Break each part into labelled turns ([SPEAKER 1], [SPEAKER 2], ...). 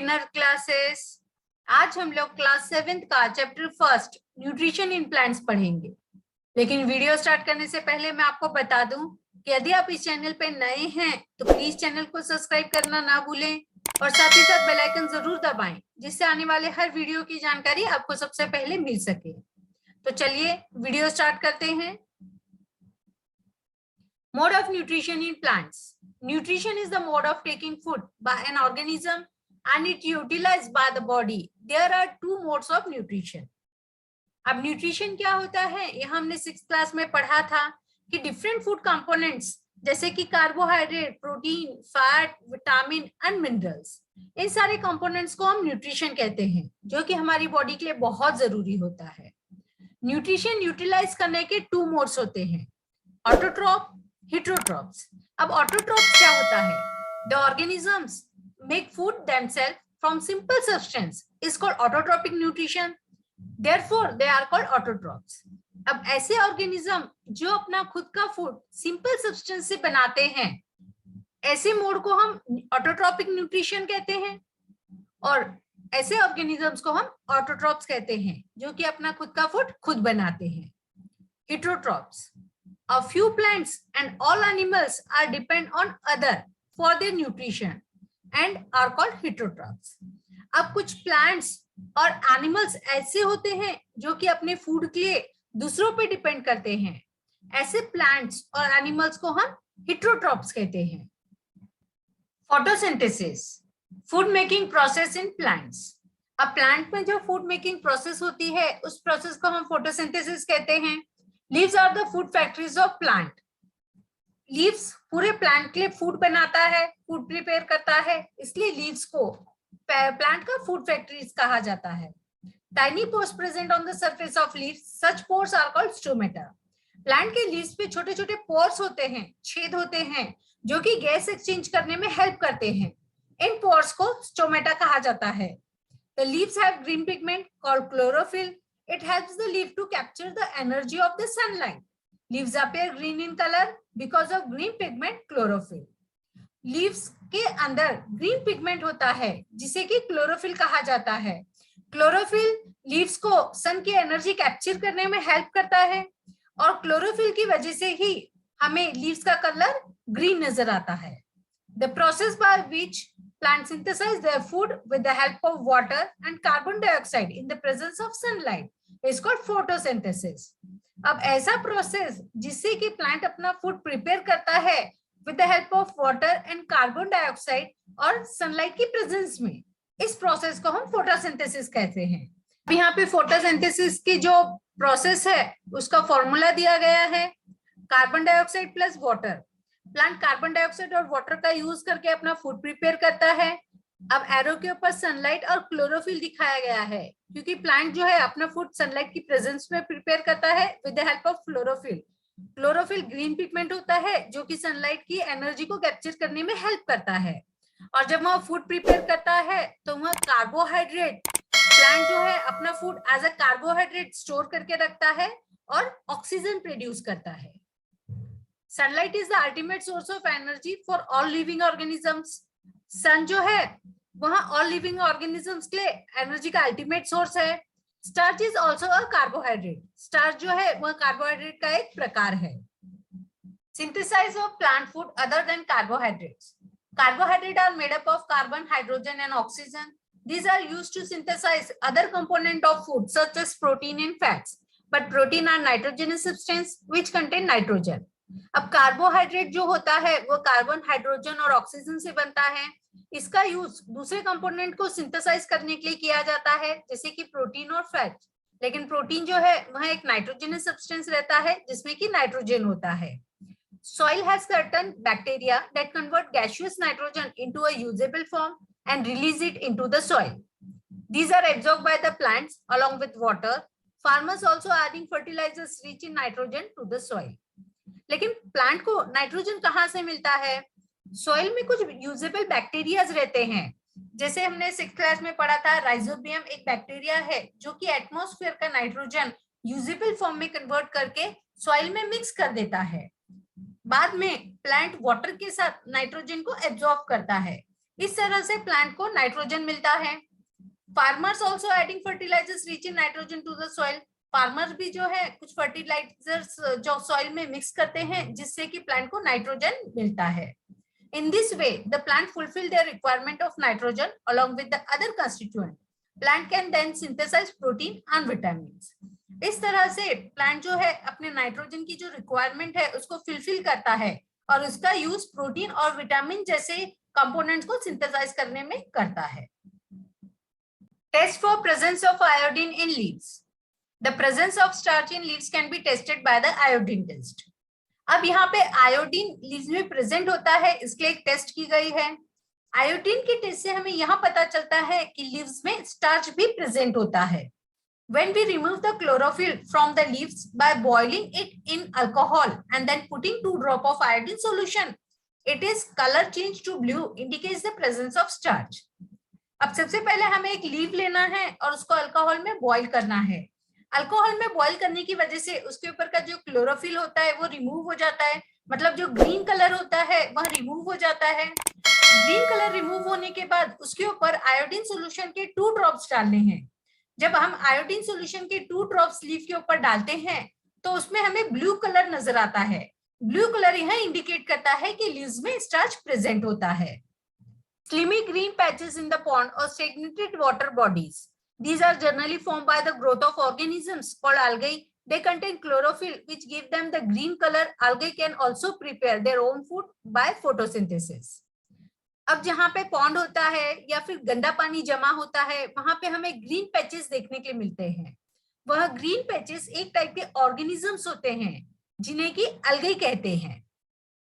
[SPEAKER 1] Beginner classes. आज हम लोग क्लास 7th का chapter first nutrition in plants पढ़ेंगे। लेकिन वीडियो स्टार्ट करने से पहले मैं आपको बता दूं कि यदि आप इस चैनल पे नए हैं तो प्लीज चैनल को सब्सक्राइब करना ना भूलें और साथ ही साथ बेल आइकन जरूर दबाएं, जिससे आने वाले हर वीडियो की जानकारी आपको सबसे पहले मिल सके। तो चलिए वीडियो स्टार्ट करते हैं। Mode of nutrition in plants. Nutrition is the mode of taking food by an organism and it utilized by the body. There are two modes of nutrition. अब न्यूट्रिशन क्या होता है, ये हमने 6th क्लास में पढ़ा था कि डिफरेंट फूड कंपोनेंट्स जैसे कि carbohydrate, protein, fat, vitamin and minerals, इन सारे कंपोनेंट्स को हम न्यूट्रिशन कहते हैं, जो कि हमारी बॉडी के लिए बहुत जरूरी होता है। न्यूट्रिशन यूटिलाइज करने के 2 मोड्स होते हैं, ऑटोट्रॉप, heterotrophs. अब autotrophs क्या होता है? The organisms make food themselves from simple substance is called autotrophic nutrition. Therefore, they are called autotrophs. अब ऐसे ऑर्गेनिज्म जो अपना खुद का फूड सिंपल सब्सटेंस से बनाते हैं, ऐसे मोड को हम ऑटोट्रॉपिक न्यूट्रिशन कहते हैं और ऐसे ऑर्गेनिजम्स को हम ऑटोट्रॉप्स कहते हैं, जो कि अपना खुद का फूड खुद बनाते हैं। heterotrophs. A few plants and all animals are depend on other for their nutrition and are called heterotrophs. अब कुछ plants और animals ऐसे होते हैं जो कि अपने फूड के लिए दूसरों पे डिपेंड करते हैं। ऐसे plants और animals को हम heterotrophs कहते हैं। Photosynthesis, food making process in plants. अब प्लांट में जो फूड मेकिंग प्रोसेस होती है, उस प्रोसेस को हम फोटोसिंथेसिस कहते हैं। Leaves are the food factories of plant. Leaves पूरे प्लांट के लिए फूड बनाता है, फूड प्रिपेयर करता है, इसलिए लीव्स को प्लांट का फूड फैक्ट्रीज कहा जाता है। Tiny pores present on the surface of leaves, such pores are called stomata. Plant के लीव्स पे छोटे छोटे पोर्स होते हैं, छेद होते हैं, जो कि गैस एक्सचेंज करने में हेल्प करते हैं। इन पोर्स को स्टोमेटा कहा जाता है। The leaves have green pigment called chlorophyll. It helps the leaf to capture the energy of the sunlight. Leaves appear green in color because of green pigment chlorophyll. Leaves के अंदर green pigment होता है, जिसे कि chlorophyll कहा जाता है। Chlorophyll leaves को sun की एनर्जी कैप्चर करने में हेल्प करता है और chlorophyll की वजह से ही हमें leaves का कलर green नजर आता है। The process by which plants synthesize their food with the help of water and carbon dioxide in the presence of sunlight is called photosynthesis. अब ऐसा प्रोसेस जिससे कि प्लांट अपना फूड प्रिपेयर करता है with the help of water and carbon dioxide और sunlight की presence में, इस प्रोसेस को हम फोटोसिंथेसिस कहते हैं। अब यहाँ पे फोटोसिंथेसिस की जो प्रोसेस है उसका फॉर्मूला दिया गया है, carbon dioxide plus water. Plant carbon dioxide और वाटर का यूज करके अपना फूड प्रिपेयर करता है। अब एरो के ऊपर सनलाइट और क्लोरोफिल दिखाया गया है, क्योंकि प्लांट जो है अपना फूड सनलाइट की प्रेजेंस में प्रिपेयर करता है with the help of chlorophyll. Chlorophyll green pigment होता है जो कि सनलाइट की एनर्जी को कैप्चर करने में हेल्प करता है। और जब वह फूड प्रिपेयर करता है तो वह कार्बोहाइड्रेट, प्लांट जो है अपना food as a carbohydrate store करके रखता है और ऑक्सीजन प्रोड्यूस करता है। Sunlight is the ultimate source of energy for all living organisms. Sun जो है वह ऑल लिविंग ऑर्गेनिजम्स के लिए एनर्जी का अल्टीमेट सोर्स है। Starch is also a carbohydrate. Starch जो है वह कार्बोहाइड्रेट का एक प्रकार है। Synthesize of plant food other than carbohydrates. Carbohydrate are made up of carbon, hydrogen and oxygen. These are used to synthesize other component of food such as protein and fats. But protein are nitrogenous substance which contain nitrogen. अब carbohydrate जो होता है वो carbon, hydrogen और oxygen से बनता है। इसका यूज दूसरे कंपोनेंट को सिंथेसाइज करने के लिए किया जाता है, जैसे कि प्रोटीन और फैट। लेकिन प्रोटीन जो है वह एक नाइट्रोजनस सब्सटेंस रहता है जिसमें कि नाइट्रोजन होता है। Soil has certain bacteria that convert gaseous nitrogen into a usable form and release it into the soil. These are absorbed by the plants along with water. Farmers also adding fertilizers rich in nitrogen to the soil. लेकिन plant को nitrogen कहाँ से मिलता है? Soil में कुछ usable bacterias रहते हैं, जैसे हमने 6th क्लास में पढ़ा था, राइजोबियम एक बैक्टीरिया है जो कि एटमॉस्फेयर का नाइट्रोजन यूजेबल फॉर्म में कन्वर्ट करके सॉइल में मिक्स कर देता है। बाद में प्लांट वाटर के साथ नाइट्रोजन को एब्जॉर्ब करता है, इस तरह से प्लांट को नाइट्रोजन मिलता है। Farmers also adding fertilisers rich in nitrogen to the soil. Farmer भी जो है कुछ फर्टिलाइजर्स जो सॉइल में मिक्स करते हैं जिससे कि प्लांट को नाइट्रोजन मिलता है। In this way, the plant fulfill their requirement of nitrogen along with the other constituent. Plant can then synthesize protein and vitamins. इस तरह से प्लांट जो है अपने नाइट्रोजन की जो रिक्वायरमेंट है उसको फुलफिल करता है और उसका यूज प्रोटीन और विटामिन जैसे कंपोनेंट्स को सिंथेसाइज करने में करता है। Test for presence of iodine in leaves. The presence of starch in leaves can be tested by the iodine test. अब यहाँ पे आयोडीन लीव्स में प्रेजेंट होता है, इसके लिए एक टेस्ट की गई है। आयोडीन के टेस्ट से हमें यहाँ पता चलता है कि लीव्स में स्टार्च भी प्रेजेंट होता है। When we remove the chlorophyll from the leaves by boiling it in alcohol and then putting 2 drops of iodine solution, it is color change to blue, indicates the presence of starch. अब सबसे पहले हमें एक leave लेना है और उसको alcohol में बॉईल करना है। अल्कोहल में बॉईल करने की वजह से उसके ऊपर का जो क्लोरोफिल होता है वो रिमूव हो जाता है, मतलब जो ग्रीन कलर होता है वह रिमूव हो जाता है। ग्रीन कलर रिमूव होने के बाद उसके ऊपर आयोडीन सॉल्यूशन के 2 ड्रॉप्स डालने हैं। जब हम आयोडीन सॉल्यूशन के 2 ड्रॉप्स लीफ के ऊपर डालते हैं तो उसमें हमें ब्लू कलर नजर आता है। ब्लू कलर यह इंडिकेट करता है कि लीव्स में स्टार्च प्रेजेंट होता है। Slimy green patches in the pond or stagnated water bodies. These are generally formed by the growth of organisms called algae. They contain chlorophyll which give them the green color. Algae can also prepare their own food by photosynthesis. अब जहाँ पे pond होता है या फिर गंदा पानी जमा होता है वहां पे हमें ग्रीन पैचेस देखने के मिलते हैं। वह ग्रीन पैचेस एक टाइप के ऑर्गेनिजम्स होते हैं जिन्हें कि algae कहते हैं।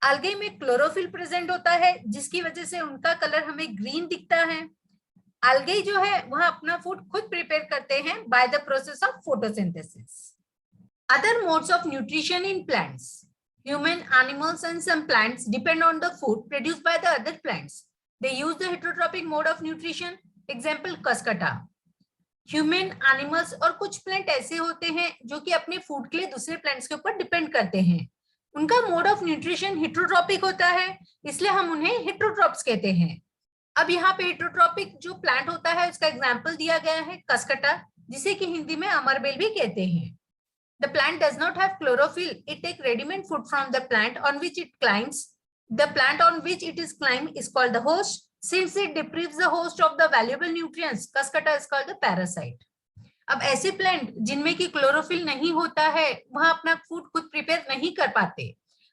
[SPEAKER 1] algae में क्लोरोफिल प्रेजेंट होता है जिसकी वजह से उनका कलर हमें ग्रीन दिखता है। algae जो है वह अपना फूड खुद प्रिपेयर करते हैं by the process of photosynthesis. Other modes of nutrition in plants. Human, animals and some plants depend on the food produced by the other plants. They use the heterotrophic mode of nutrition. Example, Cuscuta. Human, animals और कुछ plant ऐसे होते हैं जो कि अपने food के लिए दूसरे प्लांट्स के ऊपर डिपेंड करते हैं। उनका मोड ऑफ न्यूट्रिशन हेटरोट्रॉपिक होता है, इसलिए हम उन्हें हेटरोट्रॉप्स कहते हैं। अब यहाँ पे हेटरोट्रॉपिक जो प्लांट होता है उसका एग्जाम्पल दिया गया है कसकटा, जिसे कि हिंदी में अमरबेल भी कहते हैं। The plant does not have chlorophyll. It takes ready-made food from the plant on which it climbs. The plant on which it is climbed is called the host. Since it deprives the host of the valuable nutrients, kaskata is called the parasite. अब ऐसे plant जिनमें की chlorophyll नहीं होता है वह अपना food खुद प्रिपेयर नहीं कर पाते,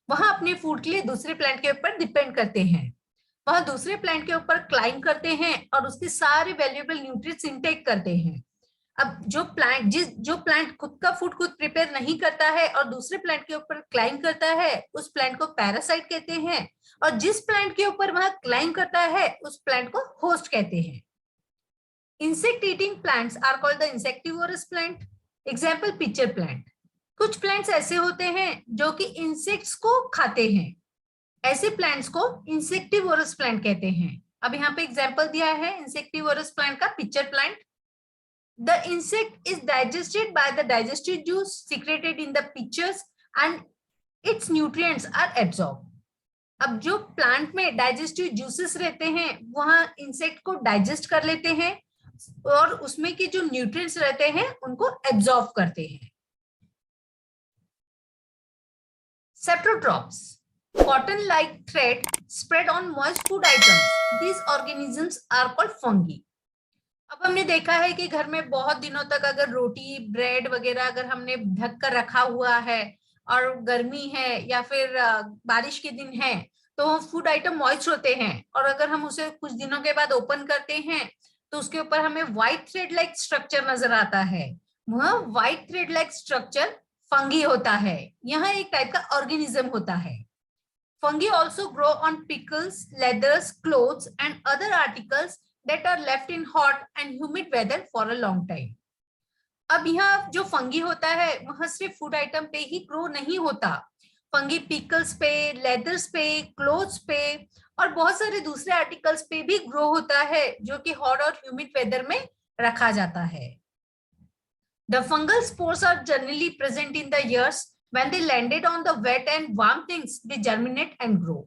[SPEAKER 1] वह अपने फूड के लिए दूसरे प्लांट के ऊपर डिपेंड करते हैं। वह दूसरे प्लांट के ऊपर क्लाइंब करते हैं और उसके सारे वैल्यूएबल न्यूट्रिएंट्स इनटेक करते हैं। अब जो प्लांट खुद का फूड खुद प्रिपेयर नहीं करता है और दूसरे प्लांट के ऊपर क्लाइंब करता है उस प्लांट को पैरासाइट कहते हैं, और जिस प्लांट के ऊपर वह क्लाइंब करता है उस प्लांट को होस्ट कहते हैं। Insect eating plants are called the insectivorous plant. Example, pitcher plant. कुछ प्लांट्स ऐसे होते हैं जो कि इंसेक्ट्स को खाते हैं, ऐसे प्लांट्स को इंसेक्टिवोरस प्लांट कहते हैं। अब यहाँ पे एग्जांपल दिया है इंसेक्टिवोरस प्लांट का, pitcher plant. The insect is digested by the digestive juice secreted in the pitchers and its nutrients are absorbed. अब जो प्लांट में डाइजेस्टिव जूसेस रहते हैं वह इंसेक्ट को डाइजेस्ट कर लेते हैं और उसमें के जो न्यूट्रिएंट्स रहते हैं उनको एब्जॉर्ब करते हैं। सेप्टोट्रॉप्स, cotton like thread spread on moist food items. These organisms are called fungi. अब हमने देखा है कि घर में बहुत दिनों तक अगर रोटी ब्रेड वगैरह अगर हमने ढक कर रखा हुआ है और गर्मी है या फिर बारिश के दिन है तो फूड आइटम मॉइस्ट होते हैं, और अगर हम उसे कुछ दिनों के बाद ओपन करते हैं तो उसके ऊपर हमें व्हाइट थ्रेड लाइक स्ट्रक्चर नजर आता है। वह white thread like structure fungi होता है, यह एक टाइप का ऑर्गेनिज्म होता है। Fungi also grow on pickles, leathers, clothes and other articles that are left in hot and humid weather for a long time. अब यहाँ जो फंगी होता है वह सिर्फ फूड आइटम पे ही ग्रो नहीं होता, फंगी पिकल्स पे, लेदर्स पे, क्लोथ्स पे और बहुत सारे दूसरे आर्टिकल्स पे भी ग्रो होता है जो कि हॉट और ह्यूमिड वेदर में रखा जाता है। The fungal spores are generally present in the ears. When they landed on the wet and warm things, they germinate and grow.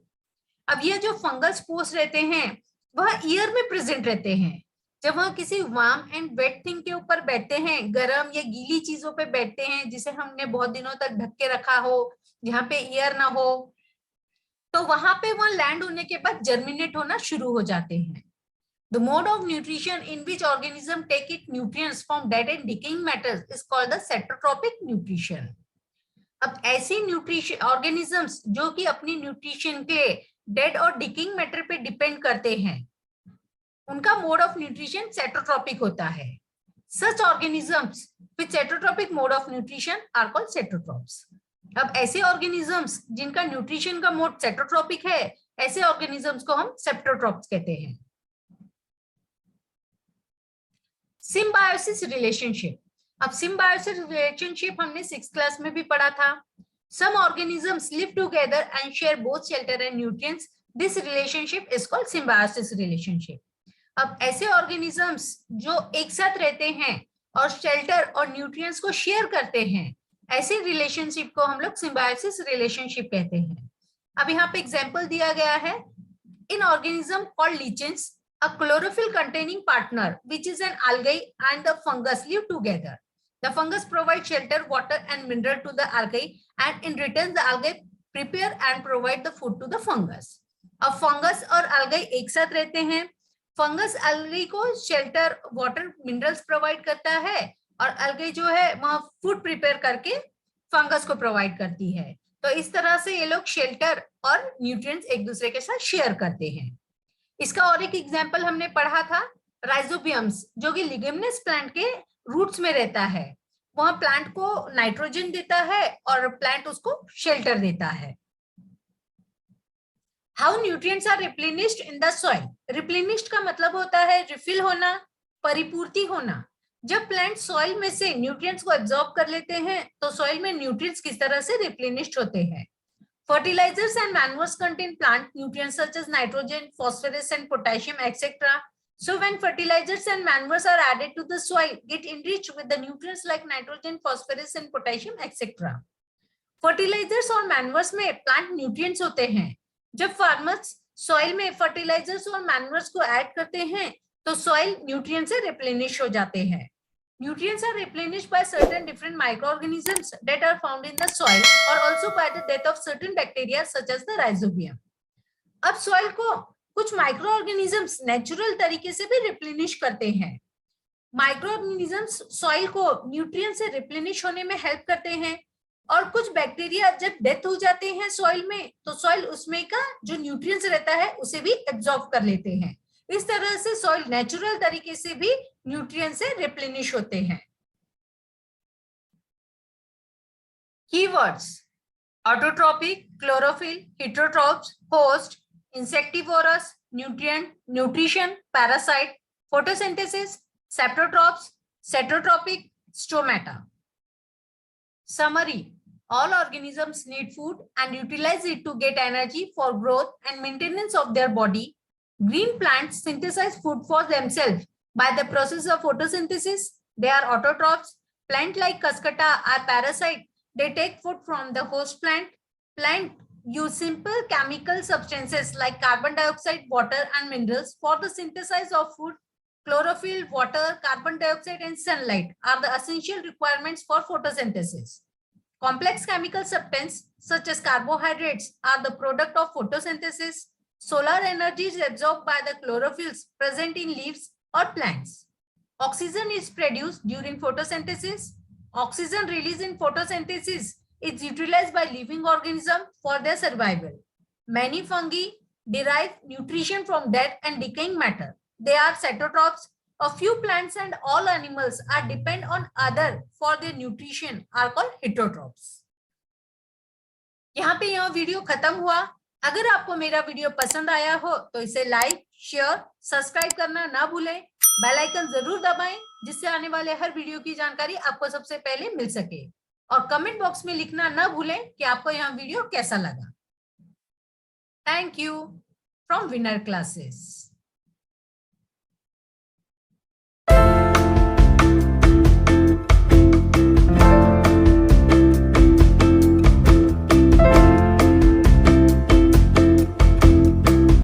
[SPEAKER 1] अब ये जो फंगल स्पोर्स रहते हैं वह ईयर में प्रेजेंट रहते हैं। जब वह किसी वार्म एंड वेट थिंग के ऊपर बैठते हैं, गर्म या गीली चीजों पे बैठते हैं जिसे हमने बहुत दिनों तक ढक के रखा हो, जहाँ पे एयर ना हो, तो वहां पे वह लैंड होने के बाद जर्मिनेट होना शुरू हो जाते हैं। The mode of nutrition in which organism take its nutrients from dead and decaying matters is called the saprotropic nutrition. अब ऐसे न्यूट्रिशन ऑर्गेनिजम्स जो कि अपनी न्यूट्रिशन के डेड और डिकिंग मैटर पे डिपेंड करते हैं, उनका मोड ऑफ न्यूट्रिशन सेटोट्रोपिक होता है। Such organisms with saprotropic mode of nutrition are called saprotrophs. अब ऐसे ऑर्गेनिजम्स जिनका न्यूट्रिशन का मोड सेटोट्रोपिक है, ऐसे ऑर्गेनिजम्स को हम सेप्टोट्रोप्स कहते हैं। Symbiosis relationship. अब सिम्बायोसिस रिलेशनशिप हमने 6th क्लास में भी पढ़ा था। Some organisms live together and share both shelter and nutrients. This relationship is called symbiosis relationship. अब ऐसे ऑर्गेनिजम्स जो एक साथ रहते हैं और शेल्टर और न्यूट्रिएंट्स को शेयर करते हैं, ऐसे रिलेशनशिप को हम लोग सिम्बायोसिस रिलेशनशिप कहते हैं। अब यहाँ पे एग्जांपल दिया गया है। In organism called lichens, a chlorophyll containing partner which is an algae and the fungus live together. The fungus provides shelter, water and mineral to the algae, and in return the algae prepare and provide the food to the fungus. अब fungus और algae एक साथ रहते हैं। Fungus algae को shelter, water, minerals provide करता है और algae जो है वह फूड प्रिपेयर करके फंगस को प्रोवाइड करती है। तो इस तरह से ये लोग शेल्टर और न्यूट्रिएंट्स एक दूसरे के साथ शेयर करते हैं। इसका और एक एग्जाम्पल हमने पढ़ा था, राइजोबियम्स, जो कि लिग्यूमिनस प्लांट के रूट्स में रहता है। वह प्लांट को नाइट्रोजन देता है और प्लांट उसको शेल्टर देता है। How nutrients are replenished in the soil. Replenished का मतलब होता है रिफिल होना, परिपूर्ति होना। जब प्लांट सॉइल में से न्यूट्रिएंट्स को एब्जॉर्ब कर लेते हैं तो सॉइल में न्यूट्रिएंट्स किस तरह से रिप्लेनिश्ड होते हैं। Fertilizers and manures contain plant nutrients such as nitrogen, phosphorus and potassium, etc. So when fertilizers and manures are added to the soil, get enriched with the nutrients like nitrogen, phosphorus and potassium, etc. Fertilizers और manures में plant nutrients होते हैं। जब farmers soil में fertilizers और manures को add करते हैं तो soil nutrients से replenish हो जाते हैं। Nutrients are replenished by certain different microorganisms that are found in the soil or also by the death of certain bacteria such as the rhizobium. अब soil को कुछ microorganisms natural तरीके से भी replenish करते हैं। Microorganisms soil को nutrients से replenish होने में help करते हैं और कुछ बैक्टीरिया जब डेथ हो जाते हैं soil में तो soil उसमें का जो nutrients रहता है उसे भी absorb कर लेते हैं। इस तरह से सॉइल नेचुरल तरीके से भी न्यूट्रिएंट से रिप्लेनिश होते हैं। Keywords: autotrophic, chlorophyll, heterotrophs, host, insectivorous, nutrient, nutrition, parasite, photosynthesis, saprotrophs, saprotrophic, stomata. Summary: all organisms need food and utilize it to get energy for growth and maintenance of their body. Green plants synthesize food for themselves by the process of photosynthesis. They are autotrophs. Plant like Cuscuta are parasite. They take food from the host plant. Plant use simple chemical substances like carbon dioxide, water and minerals for the synthesis of food. Chlorophyll, water, carbon dioxide and sunlight are the essential requirements for photosynthesis. Complex chemical substances such as carbohydrates are the product of photosynthesis. Solar energy is absorbed by the chlorophylls present in leaves or plants. Oxygen is produced during photosynthesis. Oxygen released in photosynthesis is utilized by living organisms for their survival. Many fungi derive nutrition from dead and decaying matter. They are cytotrophs. A few plants and all animals are depend on other for their nutrition are called heterotrophs. यहाँ पे यह video खत्म हुआ। अगर आपको मेरा video पसंद आया हो तो इसे लाइक, शेयर, सब्सक्राइब करना ना भूलें। बेल आइकन जरूर दबाएं जिससे आने वाले हर वीडियो की जानकारी आपको सबसे पहले मिल सके। और कमेंट बॉक्स में लिखना ना भूलें कि आपको यह वीडियो कैसा लगा। Thank you from winner classes.